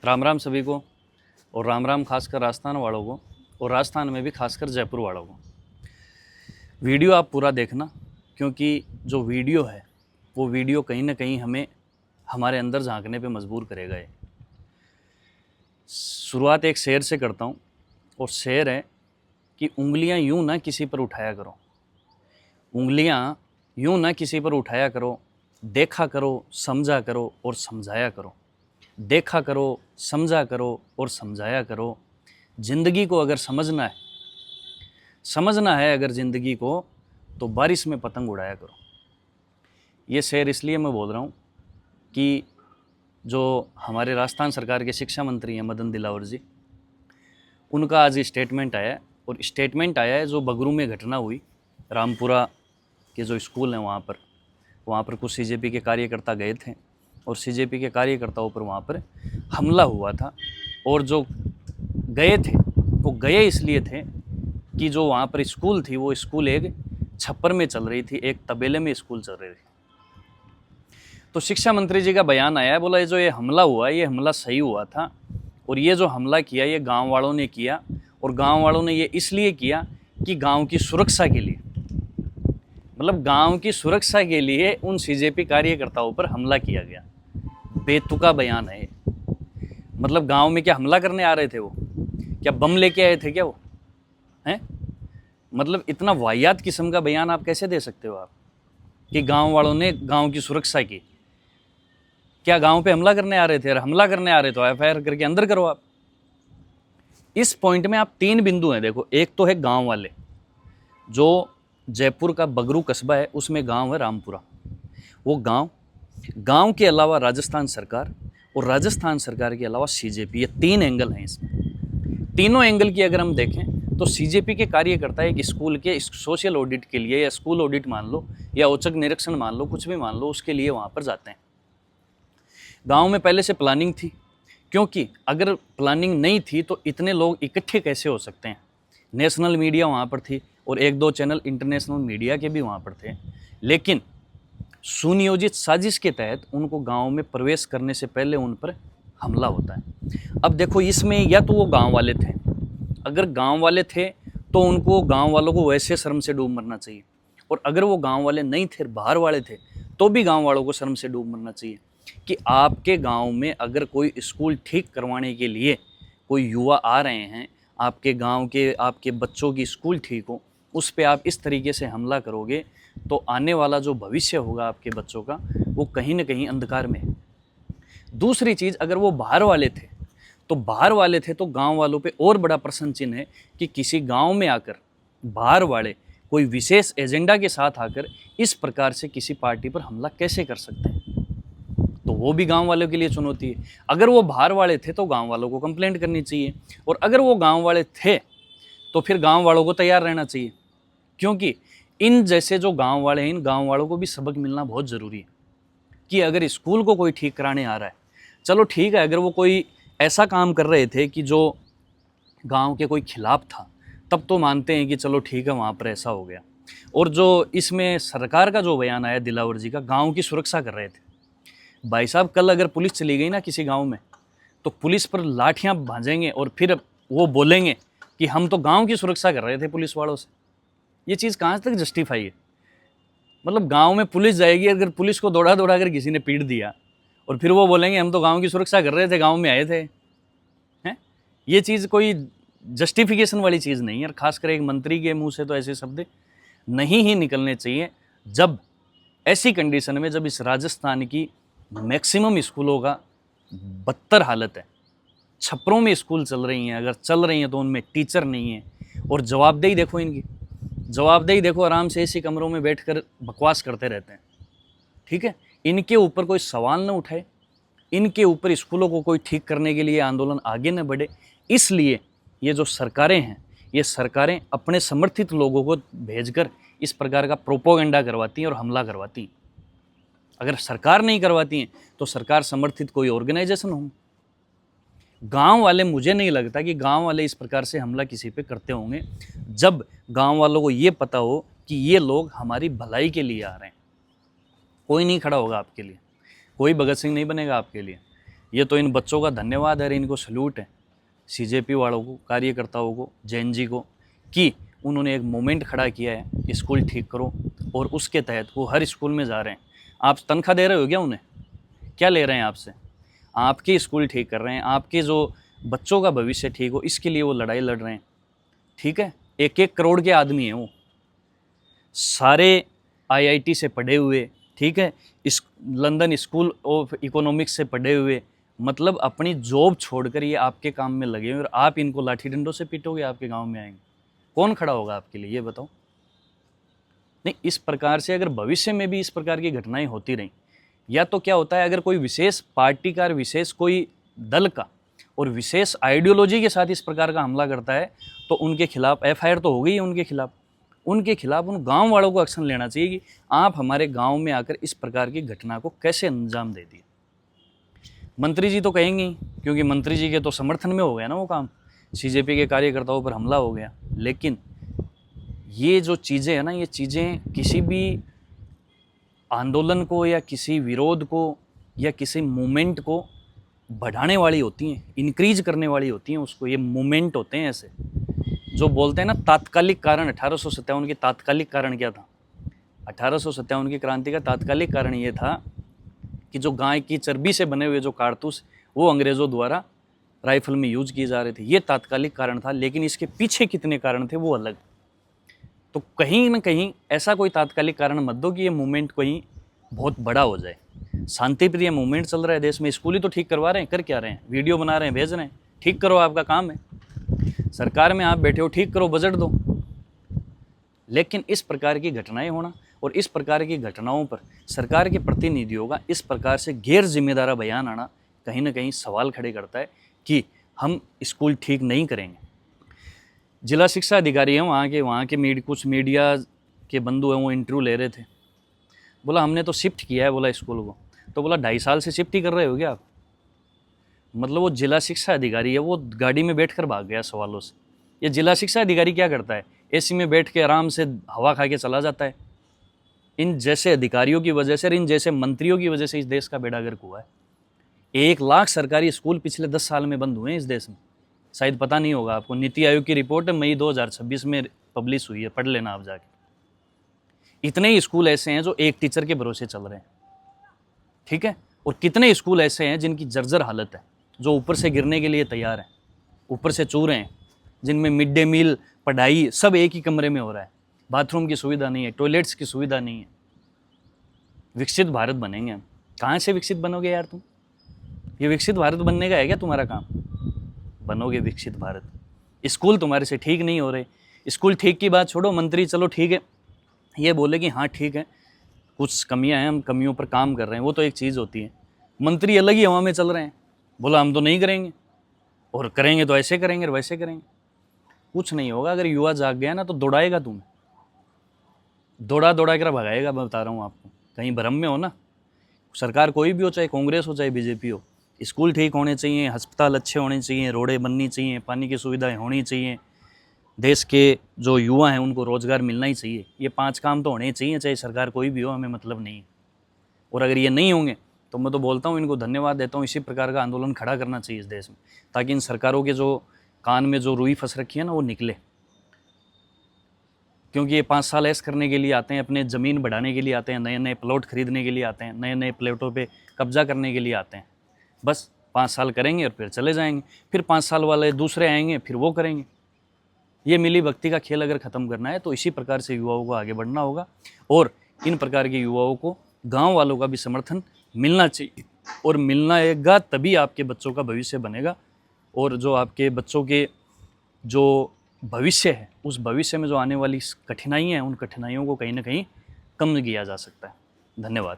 राम राम सभी को। और राम राम खासकर राजस्थान वालों को, और राजस्थान में भी खासकर जयपुर वालों को। वीडियो आप पूरा देखना, क्योंकि जो वीडियो है वो वीडियो कहीं ना कहीं हमें हमारे अंदर झांकने पे मजबूर करेगा। ये शुरुआत एक शेर से करता हूँ, और शेर है कि उंगलियां यूं ना किसी पर उठाया करो, उंगलियां यूं ना किसी पर उठाया करो, देखा करो, समझा करो और समझाया करो। देखा करो, समझा करो और समझाया करो। ज़िंदगी को अगर समझना है अगर ज़िंदगी को, तो बारिश में पतंग उड़ाया करो। ये शेर इसलिए मैं बोल रहा हूँ कि जो हमारे राजस्थान सरकार के शिक्षा मंत्री हैं मदन दिलावर जी, उनका आज स्टेटमेंट आया है। और स्टेटमेंट आया है जो बगरू में घटना हुई, रामपुरा के जो स्कूल हैं वहाँ पर कुछ सीजेपी के कार्यकर्ता गए थे, और सीजेपी के कार्यकर्ताओं पर वहाँ पर हमला हुआ था। और जो गए थे वो गए इसलिए थे कि जो वहाँ पर स्कूल थी वो स्कूल एक छप्पर में चल रही थी, एक तबेले में स्कूल चल रही थी। तो शिक्षा मंत्री जी का बयान आया है, बोला ये जो ये हमला हुआ ये हमला सही हुआ था, और ये जो हमला किया ये गांव वालों ने किया, और गांव वालों ने ये इसलिए किया कि गांव की सुरक्षा के लिए, मतलब गांव की सुरक्षा के लिए उन सीजेपी कार्यकर्ताओं पर हमला किया गया। बेतुका बयान है। मतलब गांव में क्या हमला करने आ रहे थे वो? क्या बम लेके आए थे क्या वो? हैं? मतलब इतना वाहियात किस्म का बयान आप कैसे दे सकते हो आप, कि गांव वालों ने गांव की सुरक्षा की? क्या गांव पे हमला करने आ रहे थे? अगर हमला करने आ रहे तो एफआईआर करके अंदर करो आप। इस पॉइंट में आप तीन बिंदु हैं, देखो। एक तो है गांव वाले, जो जयपुर का बगरू कस्बा है उसमें गांव है रामपुरा। वो गांव के अलावा राजस्थान सरकार, और राजस्थान सरकार के अलावा सीजेपी, ये तीन एंगल हैं इसमें। तीनों एंगल की अगर हम देखें तो सीजेपी के कार्यकर्ता एक स्कूल के सोशल ऑडिट के लिए, या स्कूल ऑडिट मान लो, या औचक निरीक्षण मान लो, कुछ भी मान लो, उसके लिए वहाँ पर जाते हैं। गांव में पहले से प्लानिंग थी, क्योंकि अगर प्लानिंग नहीं थी तो इतने लोग इकट्ठे कैसे हो सकते हैं? नेशनल मीडिया वहाँ पर थी, और एक दो चैनल इंटरनेशनल मीडिया के भी वहाँ पर थे। लेकिन सुनियोजित साजिश के तहत उनको गांव में प्रवेश करने से पहले उन पर हमला होता है। अब देखो, इसमें या तो वो गांव वाले थे, अगर गांव वाले थे तो उनको, गांव वालों को वैसे शर्म से डूब मरना चाहिए, और अगर वो गांव वाले नहीं थे, बाहर वाले थे, तो भी गांव वालों को शर्म से डूब मरना चाहिए कि आपके गांव में अगर कोई स्कूल ठीक करवाने के लिए कोई युवा आ रहे हैं, आपके गांव के, आपके बच्चों की स्कूल ठीक हो, उस पर आप इस तरीके से हमला करोगे तो आने वाला जो भविष्य होगा आपके बच्चों का, वो कहीं ना कहीं अंधकार में है। दूसरी चीज़, अगर वो बाहर वाले थे तो गांव वालों पे और बड़ा प्रश्न चिन्ह है कि किसी गांव में आकर बाहर वाले कोई विशेष एजेंडा के साथ आकर इस प्रकार से किसी पार्टी पर हमला कैसे कर सकते हैं? तो वो भी गांव वालों के लिए चुनौती है। अगर वो बाहर वाले थे तो गांव वालों को कंप्लेंट करनी चाहिए, और अगर वो गांव वाले थे तो फिर गांव वालों को तैयार रहना चाहिए, क्योंकि इन जैसे जो गांव वाले हैं, इन गांव वालों को भी सबक मिलना बहुत ज़रूरी है कि अगर स्कूल को कोई ठीक कराने आ रहा है, चलो ठीक है, अगर वो कोई ऐसा काम कर रहे थे कि जो गांव के कोई खिलाफ था, तब तो मानते हैं कि चलो ठीक है, वहाँ पर ऐसा हो गया। और जो इसमें सरकार का जो बयान आया दिलावर जी का, गांव की सुरक्षा कर रहे थे। भाई साहब, कल अगर पुलिस चली गई ना किसी गांव में, तो पुलिस पर लाठियां भांजेंगे और फिर वो बोलेंगे कि हम तो गांव की सुरक्षा कर रहे थे पुलिस वालों से। ये चीज़ कहाँ तक जस्टिफाई है? मतलब गांव में पुलिस जाएगी, अगर पुलिस को दौड़ा दौड़ा कर किसी ने पीट दिया, और फिर वो बोलेंगे हम तो गांव की सुरक्षा कर रहे थे, गांव में आए थे। हैं? ये चीज़ कोई जस्टिफिकेशन वाली चीज़ नहीं है, और खासकर एक मंत्री के मुंह से तो ऐसे शब्द नहीं ही निकलने चाहिए। जब ऐसी कंडीशन में, जब इस राजस्थान की मैक्सिमम स्कूलों का बदतर हालत है, छप्परों में स्कूल चल रही हैं, अगर चल रही हैं तो उनमें टीचर नहीं है, और जवाबदेही देखो इनकी, जवाबदेही देखो, आराम से ऐसी कमरों में बैठकर बकवास करते रहते हैं। ठीक है, इनके ऊपर कोई सवाल न उठाए, इनके ऊपर स्कूलों को कोई ठीक करने के लिए आंदोलन आगे न बढ़े। इसलिए ये जो सरकारें हैं, ये सरकारें अपने समर्थित लोगों को भेजकर इस प्रकार का प्रोपोगेंडा करवाती हैं और हमला करवाती हैं। अगर सरकार नहीं करवाती हैं तो सरकार समर्थित कोई ऑर्गेनाइजेशन हो। गांव वाले, मुझे नहीं लगता कि गांव वाले इस प्रकार से हमला किसी पे करते होंगे, जब गांव वालों को ये पता हो कि ये लोग हमारी भलाई के लिए आ रहे हैं। कोई नहीं खड़ा होगा आपके लिए, कोई भगत सिंह नहीं बनेगा आपके लिए, ये तो इन बच्चों का धन्यवाद है, इनको सल्यूट है सीजेपी वालों को, कार्यकर्ताओं को, जैन जी को, कि उन्होंने एक मोमेंट खड़ा किया है स्कूल ठीक करो, और उसके तहत वो हर स्कूल में जा रहे हैं। आप तनख्वाह दे रहे हो क्या उन्हें? क्या ले रहे हैं आपसे? आपके स्कूल ठीक कर रहे हैं, आपके जो बच्चों का भविष्य ठीक हो इसके लिए वो लड़ाई लड़ रहे हैं। ठीक है, 1-1 करोड़ के आदमी हैं वो, सारे आईआईटी से पढ़े हुए, ठीक है, इस लंदन स्कूल ऑफ इकोनॉमिक्स से पढ़े हुए, मतलब अपनी जॉब छोड़कर ये आपके काम में लगे हुए, और आप इनको लाठी डंडों से पीटोगे, आपके गांव में आएंगे, कौन खड़ा होगा आपके लिए, ये बताओ। नहीं, इस प्रकार से अगर भविष्य में भी इस प्रकार की घटनाएं होती रहीं, या तो क्या होता है, अगर कोई विशेष पार्टी का, विशेष कोई दल का और विशेष आइडियोलॉजी के साथ इस प्रकार का हमला करता है, तो उनके खिलाफ एफआईआर तो हो गई है, उनके खिलाफ उन गांव वालों को एक्शन लेना चाहिए कि आप हमारे गांव में आकर इस प्रकार की घटना को कैसे अंजाम दे दिए। मंत्री जी तो कहेंगे ही, क्योंकि मंत्री जी के तो समर्थन में हो गया ना वो काम, सीजेपी के कार्यकर्ताओं पर हमला हो गया। लेकिन ये जो चीज़ें हैं ना, ये चीज़ें किसी भी आंदोलन को या किसी विरोध को या किसी मूवमेंट को बढ़ाने वाली होती हैं, इंक्रीज करने वाली होती हैं उसको। ये मूवमेंट होते हैं ऐसे जो बोलते हैं ना तात्कालिक कारण। 1857 की तात्कालिक कारण क्या था? 1857 की क्रांति का तात्कालिक कारण ये था कि जो गाय की चर्बी से बने हुए जो कारतूस वो अंग्रेज़ों द्वारा राइफल में यूज किए जा रहे थे, ये तात्कालिक कारण था। लेकिन इसके पीछे कितने कारण थे वो अलग। तो कहीं ना कहीं ऐसा कोई तात्कालिक कारण मत दो कि ये मूवमेंट कहीं बहुत बड़ा हो जाए। शांतिप्रिय मूवमेंट चल रहा है देश में, स्कूल ही तो ठीक करवा रहे हैं, कर क्या रहे हैं? वीडियो बना रहे हैं, भेज रहे हैं। ठीक करो, आपका काम है। सरकार में आप बैठे हो, ठीक करो, बजट दो। लेकिन इस प्रकार की घटनाएं होना और इस प्रकार की घटनाओं पर सरकार के प्रतिनिधियों का इस प्रकार से गैर जिम्मेदार बयान आना कहीं ना कहीं सवाल खड़े करता है कि हम स्कूल ठीक नहीं करेंगे। जिला शिक्षा अधिकारी हैं वहाँ के कुछ मीडिया के बंधु हैं, वो इंटरव्यू ले रहे थे। बोला हमने तो शिफ्ट किया है, बोला स्कूल को। तो बोला 2.5 साल से शिफ्ट ही कर रहे हो क्या आप? मतलब वो जिला शिक्षा अधिकारी है, वो गाड़ी में बैठ कर भाग गया सवालों से। ये जिला शिक्षा अधिकारी क्या करता है? एसी में बैठ के आराम से हवा खा के चला जाता है। इन जैसे अधिकारियों की वजह से, इन जैसे मंत्रियों की वजह से इस देश का बेड़ा गर्क हुआ है। 1 लाख सरकारी स्कूल पिछले 10 साल में बंद हुए हैं इस देश में। शायद पता नहीं होगा आपको, नीति आयोग की रिपोर्ट मई 2026 में पब्लिश हुई है, पढ़ लेना आप जाके। इतने ही स्कूल ऐसे हैं जो एक टीचर के भरोसे चल रहे हैं, ठीक है। और कितने स्कूल ऐसे हैं जिनकी जर्जर हालत है, जो ऊपर से गिरने के लिए तैयार हैं, ऊपर से चूर हैं, जिनमें मिड डे मील, पढ़ाई सब एक ही कमरे में हो रहा है, बाथरूम की सुविधा नहीं है, टॉयलेट्स की सुविधा नहीं है। विकसित भारत बनेंगे हम। कहाँ से विकसित बनोगे यार तुम? ये विकसित भारत बनने का है क्या तुम्हारा काम? बनोगे विकसित भारत। स्कूल तुम्हारे से ठीक नहीं हो रहे। स्कूल ठीक की बात छोड़ो, मंत्री चलो ठीक है ये बोले कि हाँ ठीक है कुछ कमियां हैं, हम कमियों पर काम कर रहे हैं, वो तो एक चीज़ होती है। मंत्री अलग ही हवा में चल रहे हैं, बोला हम तो नहीं करेंगे, और करेंगे तो ऐसे करेंगे और वैसे करेंगे। कुछ नहीं होगा। अगर युवा जाग गया ना तो दौड़ाएगा तुम्हें, दौड़ा कर भगाएगा। मैं बता रहा हूँ आपको, कहीं भ्रम में हो ना। सरकार कोई भी हो, चाहे कांग्रेस हो चाहे बीजेपी हो, स्कूल ठीक होने चाहिए, अस्पताल अच्छे होने चाहिए, रोडें बननी चाहिए, पानी की सुविधाएं होनी चाहिए, देश के जो युवा हैं उनको रोज़गार मिलना ही चाहिए। ये 5 काम तो होने चाहिए, चाहे सरकार कोई भी हो, हमें मतलब नहीं। और अगर ये नहीं होंगे तो मैं तो बोलता हूँ, इनको धन्यवाद देता हूँ। इसी प्रकार का आंदोलन खड़ा करना चाहिए इस देश में, ताकि इन सरकारों के जो कान में जो रुई फंस रखी है ना वो निकले। क्योंकि ये 5 साल ऐश करने के लिए आते हैं, अपने ज़मीन बढ़ाने के लिए आते हैं, नए नए प्लॉट खरीदने के लिए आते हैं, नए नए प्लॉटों पे कब्जा करने के लिए आते हैं। बस 5 साल करेंगे और फिर चले जाएंगे, फिर 5 साल वाले दूसरे आएंगे, फिर वो करेंगे। ये मिली भक्ति का खेल अगर ख़त्म करना है तो इसी प्रकार से युवाओं को आगे बढ़ना होगा, और इन प्रकार के युवाओं को गांव वालों का भी समर्थन मिलना चाहिए। और मिलना तभी आपके बच्चों का भविष्य बनेगा, और जो आपके बच्चों के जो भविष्य है उस भविष्य में जो आने वाली कठिनाइयाँ हैं उन कठिनाइयों को कहीं ना कहीं कम किया जा सकता है। धन्यवाद।